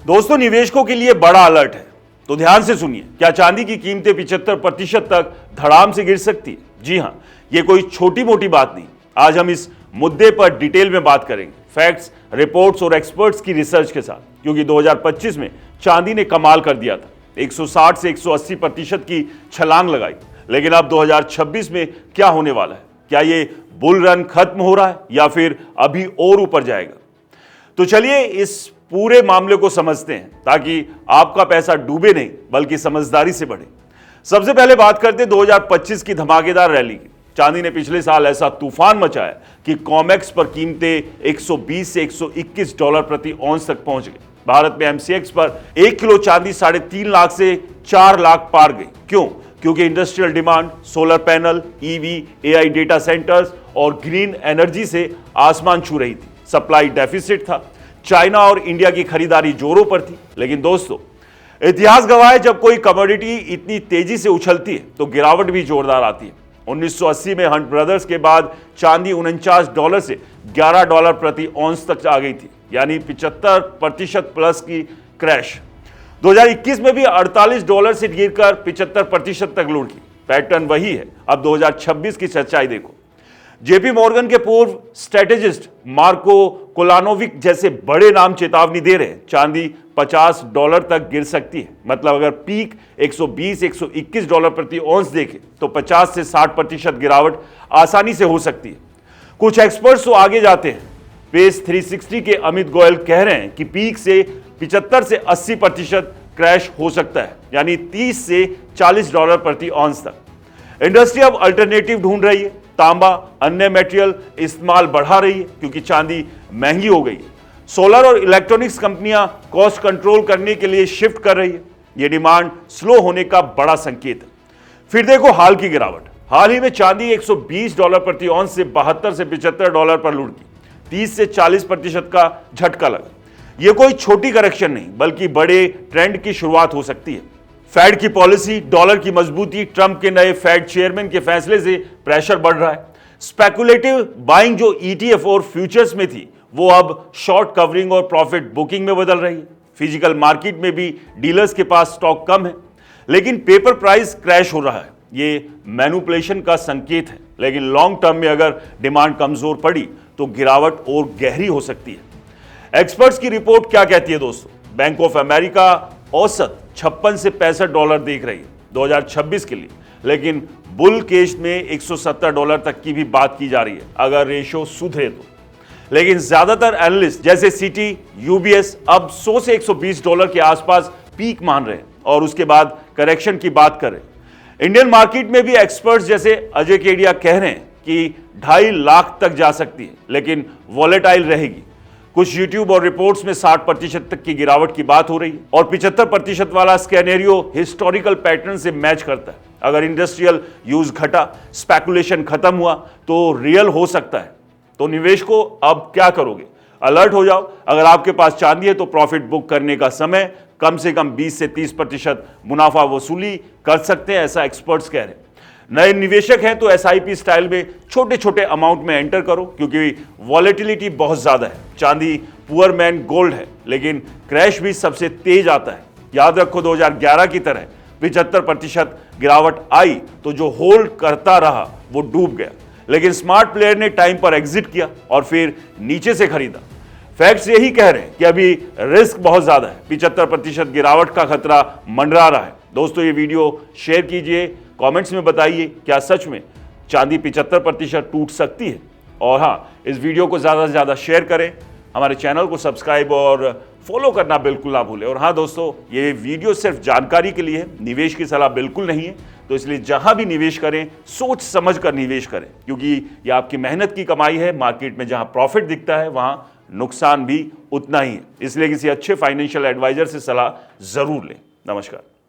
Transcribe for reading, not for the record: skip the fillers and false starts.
दोस्तों, निवेशकों के लिए बड़ा अलर्ट है, तो ध्यान से सुनिए। क्या चांदी की कीमतें 75% तक धड़ाम से गिर सकती है? जी हां, यह कोई छोटी मोटी बात नहीं। आज हम इस मुद्दे पर डिटेल में बात करेंगे, फैक्ट्स, रिपोर्ट्स और एक्सपर्ट्स की रिसर्च के साथ, क्योंकि 2025 में चांदी ने कमाल कर दिया था। 160 से 180% की छलांग लगाई। लेकिन अब 2026 में क्या होने वाला है? क्या ये बुल रन खत्म हो रहा है या फिर अभी और ऊपर जाएगा? तो चलिए इस पूरे मामले को समझते हैं, ताकि आपका पैसा डूबे नहीं बल्कि समझदारी से बढ़े। सबसे पहले बात करते हैं 2025 की धमाकेदार रैली की। चांदी ने पिछले साल ऐसा तूफान मचाया कि कॉमेक्स पर कीमतें 120 से 121 डॉलर प्रति औंस तक पहुंच गई। भारत में एमसीएक्स पर 1 किलो चांदी 3.5 लाख से 4 लाख पार गई। क्यों? क्योंकि industrial demand, solar panel, EV, AI data centres और ग्रीन एनर्जी से आसमान छू रही थी। सप्लाई डेफिसिट था। चाइना और इंडिया की खरीदारी जोरों पर थी। लेकिन दोस्तों, इतिहास गवाह है, जब कोई कमोडिटी इतनी तेजी से उछलती है तो गिरावट भी जोरदार आती है। 1980 में हंट ब्रदर्स के बाद चांदी 49 डॉलर से 11 डॉलर प्रति औंस तक आ गई थी, यानी 75% प्लस की क्रैश। 2021 में भी 48 डॉलर से गिरकर 75% तक लुढ़की। पैटर्न वही है। अब 2026 की सच्चाई देखो। जेपी मॉर्गन के पूर्व स्ट्रेटेजिस्ट मार्को कोलानोविक जैसे बड़े नाम चेतावनी दे रहे हैं, चांदी 50 डॉलर तक गिर सकती है। मतलब अगर पीक 120-121 डॉलर प्रति औंस देखे तो 50 से 60% गिरावट आसानी से हो सकती है। कुछ एक्सपर्ट्स तो आगे जाते हैं। पेस 360 के अमित गोयल कह रहे हैं कि पीक से 75 से 80% क्रैश हो सकता है, यानी 30 से 40 डॉलर प्रति औंस तक। इंडस्ट्री अब अल्टरनेटिव ढूंढ रही है। तांबा, अन्य मटेरियल इस्तेमाल बढ़ा रही है क्योंकि चांदी महंगी हो गई है। सोलर और इलेक्ट्रॉनिक्स कंपनियां कॉस्ट कंट्रोल करने के लिए शिफ्ट कर रही है। यह डिमांड स्लो होने का बड़ा संकेत है। फिर देखो हाल की गिरावट। हाल ही में चांदी 120 डॉलर प्रति औंस से 72 से 75 डॉलर पर लुढ़की। 30 से 40% का झटका लगा। यह कोई छोटी करेक्शन नहीं बल्कि बड़े ट्रेंड की शुरुआत हो सकती है। फेड की पॉलिसी, डॉलर की मजबूती, ट्रंप के नए फेड चेयरमैन के फैसले से प्रेशर बढ़ रहा है। स्पेकुलेटिव बाइंग जो ईटीएफ और फ्यूचर्स में थी, वो अब शॉर्ट कवरिंग और प्रॉफिट बुकिंग में बदल रही है। फिजिकल मार्केट में भी डीलर्स के पास स्टॉक कम है, लेकिन पेपर प्राइस क्रैश हो रहा है। ये मैनिपुलेशन का संकेत है। लेकिन लॉन्ग टर्म में अगर डिमांड कमजोर पड़ी तो गिरावट और गहरी हो सकती है। एक्सपर्ट्स की रिपोर्ट क्या कहती है दोस्तों? बैंक ऑफ अमेरिका औसत 56 से 65 डॉलर देख रही है 2026 के लिए, लेकिन बुल केस में 170 डॉलर तक की भी बात की जा रही है अगर रेशो सुधरे तो। लेकिन ज्यादातर एनालिस्ट जैसे सिटी, यूबीएस अब 100 से 120 डॉलर के आसपास पीक मान रहे हैं और उसके बाद करेक्शन की बात कर रहे हैं। इंडियन मार्केट में भी एक्सपर्ट्स जैसे अजय केडिया कह रहे हैं कि 2.5 लाख तक जा सकती है, लेकिन वॉलेटाइल रहेगी। कुछ यूट्यूब और रिपोर्ट्स में 60% तक की गिरावट की बात हो रही है और 75% वाला स्कैनेरियो हिस्टोरिकल पैटर्न से मैच करता है। अगर इंडस्ट्रियल यूज घटा, स्पेकुलेशन खत्म हुआ तो रियल हो सकता है। तो निवेशकों, अब क्या करोगे? अलर्ट हो जाओ। अगर आपके पास चांदी है तो प्रॉफिट बुक करने का समय, कम से कम 20 से 30% मुनाफा वसूली कर सकते हैं, ऐसा एक्सपर्ट्स कह रहे हैं। नए निवेशक हैं तो एसआईपी स्टाइल में छोटे छोटे अमाउंट में एंटर करो, क्योंकि वॉलेटिलिटी बहुत ज्यादा है। चांदी पुअर मैन गोल्ड है, लेकिन क्रैश भी सबसे तेज आता है। याद रखो, 2011 की तरह 75% गिरावट आई तो जो होल्ड करता रहा वो डूब गया। लेकिन स्मार्ट प्लेयर ने टाइम पर एग्जिट किया और फिर नीचे से खरीदा। फैक्ट्स यही कह रहे हैं कि अभी रिस्क बहुत ज्यादा है। 75% गिरावट का खतरा मंडरा रहा है। दोस्तों, ये वीडियो शेयर कीजिए, कमेंट्स में बताइए क्या सच में चांदी 75% टूट सकती है। और हाँ, इस वीडियो को ज़्यादा से ज़्यादा शेयर करें। हमारे चैनल को सब्सक्राइब और फॉलो करना बिल्कुल ना भूलें। और हाँ दोस्तों, ये वीडियो सिर्फ जानकारी के लिए है, निवेश की सलाह बिल्कुल नहीं है। तो इसलिए जहां भी निवेश करें, सोच समझ कर निवेश करें, क्योंकि ये आपकी मेहनत की कमाई है। मार्केट में जहां प्रॉफिट दिखता है वहां नुकसान भी उतना ही है। इसलिए किसी अच्छे फाइनेंशियल एडवाइजर से सलाह जरूर लें। नमस्कार।